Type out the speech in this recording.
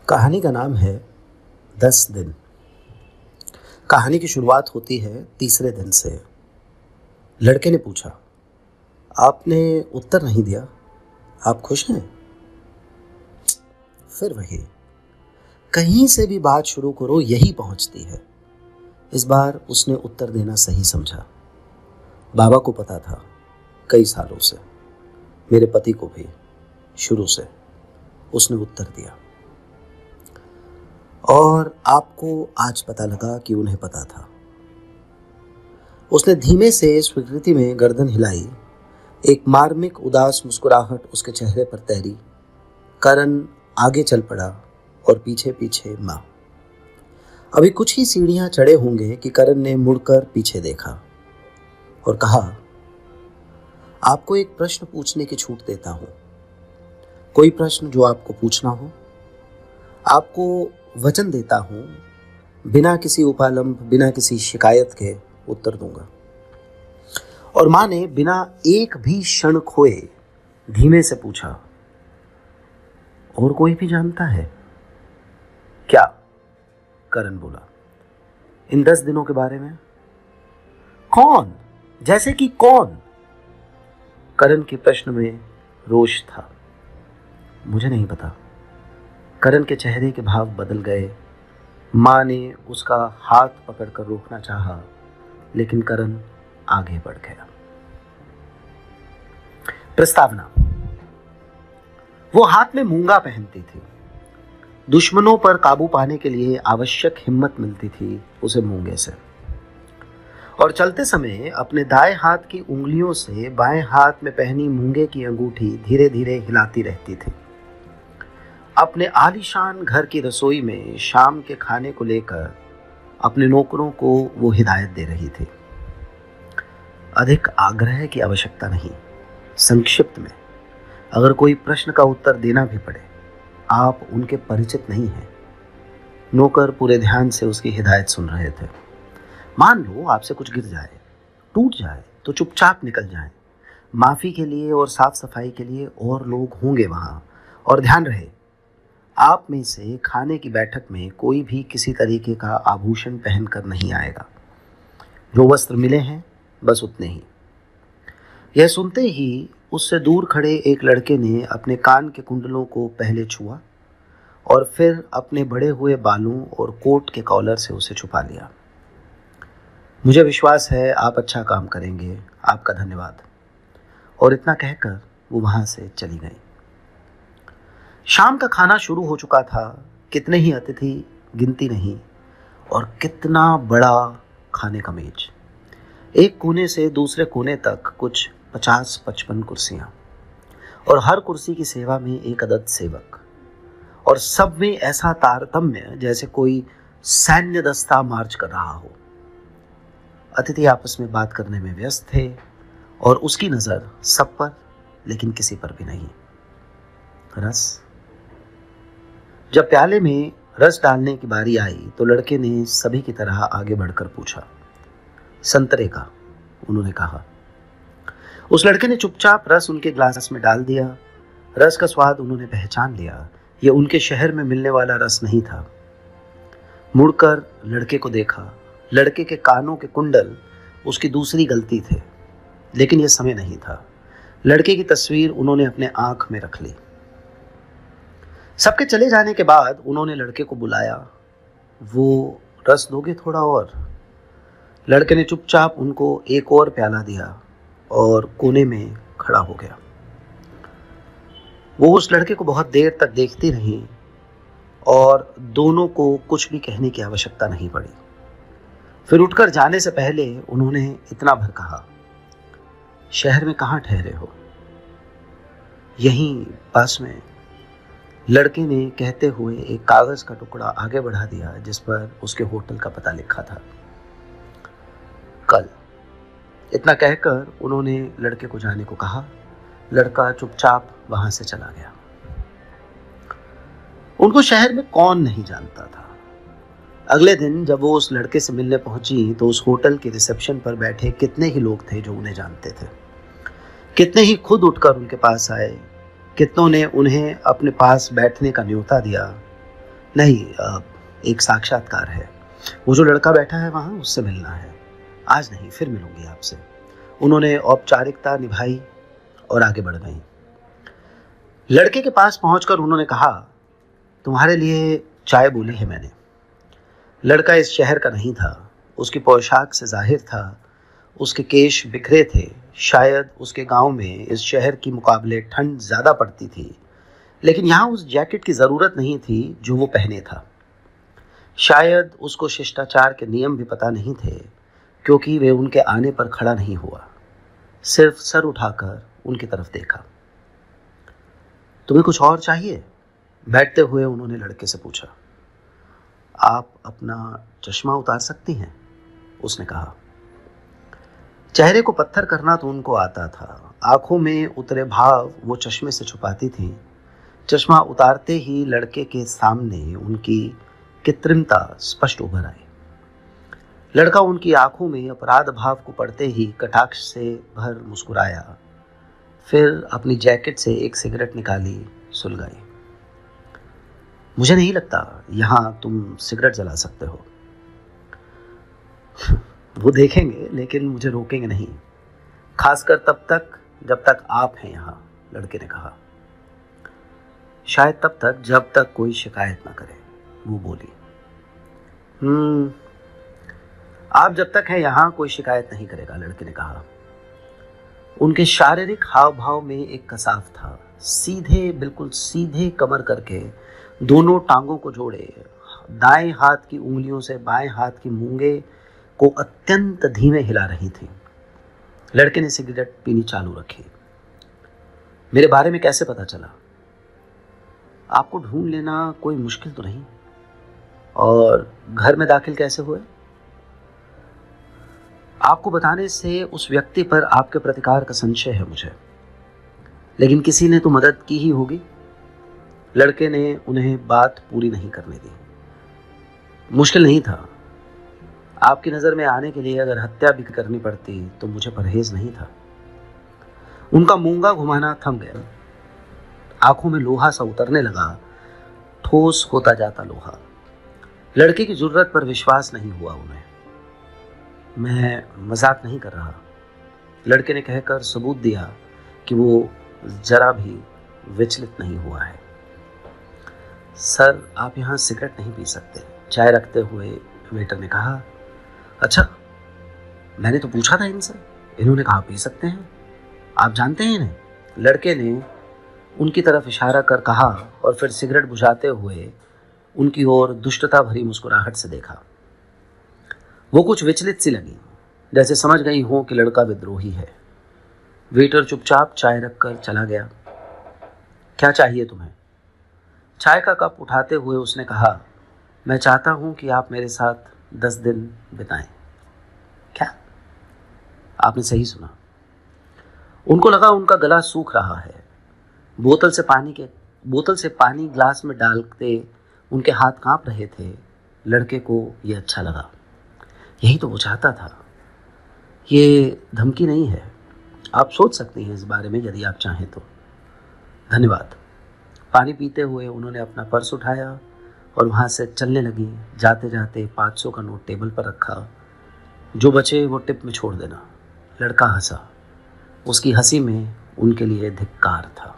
कहानी का नाम है 10 दिन। कहानी की शुरुआत होती है तीसरे दिन से। लड़के ने पूछा, आपने उत्तर नहीं दिया, आप खुश हैं? फिर वही, कहीं से भी बात शुरू करो यही पहुंचती है। इस बार उसने उत्तर देना सही समझा। बाबा को पता था कई सालों से, मेरे पति को भी शुरू से। उसने उत्तर दिया और आपको आज पता लगा कि उन्हें पता था। उसने धीमे से स्वीकृति में गर्दन हिलाई। एक मार्मिक उदास मुस्कुराहट उसके चेहरे पर तैरी। करण आगे चल पड़ा और पीछे पीछे माँ। अभी कुछ ही सीढ़ियां चढ़े होंगे कि करण ने मुड़कर पीछे देखा और कहा, आपको एक प्रश्न पूछने की छूट देता हूं। कोई प्रश्न जो आपको पूछना हो। आपको वचन देता हूं, बिना किसी उपालंब, बिना किसी शिकायत के उत्तर दूंगा। और मां ने बिना एक भी क्षण खोए धीमे से पूछा, और कोई भी जानता है क्या? करण बोला, इन 10 दिनों के बारे में। कौन? जैसे कि कौन? करण के प्रश्न में रोष था। मुझे नहीं पता। करण के चेहरे के भाव बदल गए। मां ने उसका हाथ पकड़कर रोकना चाहा, लेकिन करण आगे बढ़ गया। प्रस्तावना। वो हाथ में मूंगा पहनती थी। दुश्मनों पर काबू पाने के लिए आवश्यक हिम्मत मिलती थी उसे मूंगे से। और चलते समय अपने दाएं हाथ की उंगलियों से बाएं हाथ में पहनी मूंगे की अंगूठी धीरे धीरे हिलाती रहती थी। अपने आलीशान घर की रसोई में शाम के खाने को लेकर अपने नौकरों को वो हिदायत दे रही थी। अधिक आग्रह की आवश्यकता नहीं। संक्षिप्त में, अगर कोई प्रश्न का उत्तर देना भी पड़े, आप उनके परिचित नहीं हैं। नौकर पूरे ध्यान से उसकी हिदायत सुन रहे थे। मान लो आपसे कुछ गिर जाए, टूट जाए, तो चुपचाप निकल जाएं। माफी के लिए और साफ सफाई के लिए और लोग होंगे वहां। और ध्यान रहे, आप में से खाने की बैठक में कोई भी किसी तरीके का आभूषण पहनकर नहीं आएगा। जो वस्त्र मिले हैं बस उतने ही। यह सुनते ही उससे दूर खड़े एक लड़के ने अपने कान के कुंडलों को पहले छुआ और फिर अपने बड़े हुए बालों और कोट के कॉलर से उसे छुपा लिया। मुझे विश्वास है आप अच्छा काम करेंगे, आपका धन्यवाद। और इतना कहकर वो वहां से चली गई। शाम का खाना शुरू हो चुका था। कितने ही अतिथि, गिनती नहीं। और कितना बड़ा खाने का मेज। एक कोने से दूसरे कोने तक कुछ 50-55 कुर्सियां, और हर कुर्सी की सेवा में एक अदद सेवक। और सब में ऐसा तारतम्य जैसे कोई सैन्य दस्ता मार्च कर रहा हो। अतिथि आपस में बात करने में व्यस्त थे और उसकी नजर सब पर, लेकिन किसी पर भी नहीं। रस। जब प्याले में रस डालने की बारी आई तो लड़के ने सभी की तरह आगे बढ़कर पूछा, संतरे का? उन्होंने कहा। उस लड़के ने चुपचाप रस उनके ग्लास में डाल दिया। रस का स्वाद उन्होंने पहचान लिया। यह उनके शहर में मिलने वाला रस नहीं था। मुड़कर लड़के को देखा। लड़के के कानों के कुंडल उसकी दूसरी गलती थे, लेकिन यह समय नहीं था। लड़के की तस्वीर उन्होंने अपने आंख में रख ली। सबके चले जाने के बाद उन्होंने लड़के को बुलाया। वो रस दोगे थोड़ा और? लड़के ने चुपचाप उनको एक और प्याला दिया और कोने में खड़ा हो गया। वो उस लड़के को बहुत देर तक देखती रही और दोनों को कुछ भी कहने की आवश्यकता नहीं पड़ी। फिर उठकर जाने से पहले उन्होंने इतना भर कहा, शहर में कहाँ ठहरे हो? यहीं पास में। लड़के ने कहते हुए एक कागज का टुकड़ा आगे बढ़ा दिया जिस पर उसके होटल का पता लिखा था, कल। इतना कहकर उन्होंने लड़के को जाने को कहा। लड़का चुपचाप वहां से चला गया। उनको शहर में कौन नहीं जानता था। अगले दिन जब वो उस लड़के से मिलने पहुंची तो उस होटल के रिसेप्शन पर बैठे कितने ही लोग थे जो उन्हें जानते थे। कितने ही खुद उठकर उनके पास आए। कितनों ने उन्हें अपने पास बैठने का न्योता दिया। नहीं, एक साक्षात्कार है। वो जो लड़का बैठा है वहाँ, उससे मिलना है। आज नहीं, फिर मिलूंगी आपसे। उन्होंने औपचारिकता निभाई और आगे बढ़ गई। लड़के के पास पहुंचकर उन्होंने कहा, तुम्हारे लिए चाय बोली है मैंने। लड़का इस शहर का नहीं था। उसकी पोशाक से जाहिर था। उसके केश बिखरे थे। शायद उसके गांव में इस शहर की मुकाबले ठंड ज़्यादा पड़ती थी, लेकिन यहाँ उस जैकेट की ज़रूरत नहीं थी जो वो पहने था। शायद उसको शिष्टाचार के नियम भी पता नहीं थे, क्योंकि वे उनके आने पर खड़ा नहीं हुआ, सिर्फ सर उठाकर उनकी तरफ देखा। तुम्हें कुछ और चाहिए? बैठते हुए उन्होंने लड़के से पूछा। आप अपना चश्मा उतार सकती हैं? उसने कहा। चेहरे को पत्थर करना तो उनको आता था। आंखों में उतरे भाव वो चश्मे से छुपाती थी। चश्मा उतारते ही लड़के के सामने उनकी कृत्रिमता स्पष्ट उभर आई। लड़का उनकी आंखों में अपराध भाव को पढ़ते ही कटाक्ष से भर मुस्कुराया। फिर अपनी जैकेट से एक सिगरेट निकाली, सुलगाई। मुझे नहीं लगता यहां तुम सिगरेट जला सकते हो। वो देखेंगे, लेकिन मुझे रोकेंगे नहीं, खासकर तब तक जब तक आप हैं यहां, लड़के ने कहा। शायद तब तक जब तक कोई शिकायत ना करे, वो बोली। आप जब तक हैं यहां कोई शिकायत नहीं करेगा, लड़के ने कहा। उनके शारीरिक हाव भाव में एक कसाव था। सीधे, बिल्कुल सीधे कमर करके दोनों टांगों को जोड़े, दाएं हाथ की उंगलियों से बाएं हाथ की मूंगे को अत्यंत धीमे हिला रही थी। लड़के ने सिगरेट पीनी चालू रखी। मेरे बारे में कैसे पता चला? आपको ढूंढ लेना कोई मुश्किल तो नहीं। और घर में दाखिल कैसे हुए? आपको बताने से उस व्यक्ति पर आपके प्रतिकार का संशय है मुझे, लेकिन किसी ने तो मदद की ही होगी। लड़के ने उन्हें बात पूरी नहीं करने दी। मुश्किल नहीं था। आपकी नजर में आने के लिए अगर हत्या भी करनी पड़ती तो मुझे परहेज नहीं था। उनका मूंगा घुमाना थम गया। आंखों में लोहा सा उतरने लगा, ठोस होता जाता लोहा। लड़के की जरूरत पर विश्वास नहीं हुआ उन्हें। मैं मजाक नहीं कर रहा, लड़के ने कहकर सबूत दिया कि वो जरा भी विचलित नहीं हुआ है। सर, आप यहाँ सिगरेट नहीं पी सकते, चाय रखते हुए वेटर ने कहा। अच्छा, मैंने तो पूछा था इनसे, इन्होंने कहा पी सकते हैं। आप जानते हैं इन्हें? लड़के ने उनकी तरफ इशारा कर कहा और फिर सिगरेट बुझाते हुए उनकी ओर दुष्टता भरी मुस्कुराहट से देखा। वो कुछ विचलित सी लगी, जैसे समझ गई हो कि लड़का विद्रोही है। वेटर चुपचाप चाय रखकर चला गया। क्या चाहिए तुम्हें? चाय का कप उठाते हुए उसने कहा, मैं चाहता हूं कि आप मेरे साथ 10 दिन बिताएं। क्या? आपने सही सुना। उनको लगा उनका गला सूख रहा है। बोतल से पानी ग्लास में डालते उनके हाथ कांप रहे थे। लड़के को यह अच्छा लगा। यही तो वो चाहता था। ये धमकी नहीं है। आप सोच सकती हैं इस बारे में यदि आप चाहें तो। धन्यवाद। पानी पीते हुए उन्होंने अपना पर्स उठाया और वहाँ से चलने लगी। जाते जाते 500 का नोट टेबल पर रखा। जो बचे वो टिप में छोड़ देना। लड़का हंसा। उसकी हंसी में उनके लिए धिक्कार था।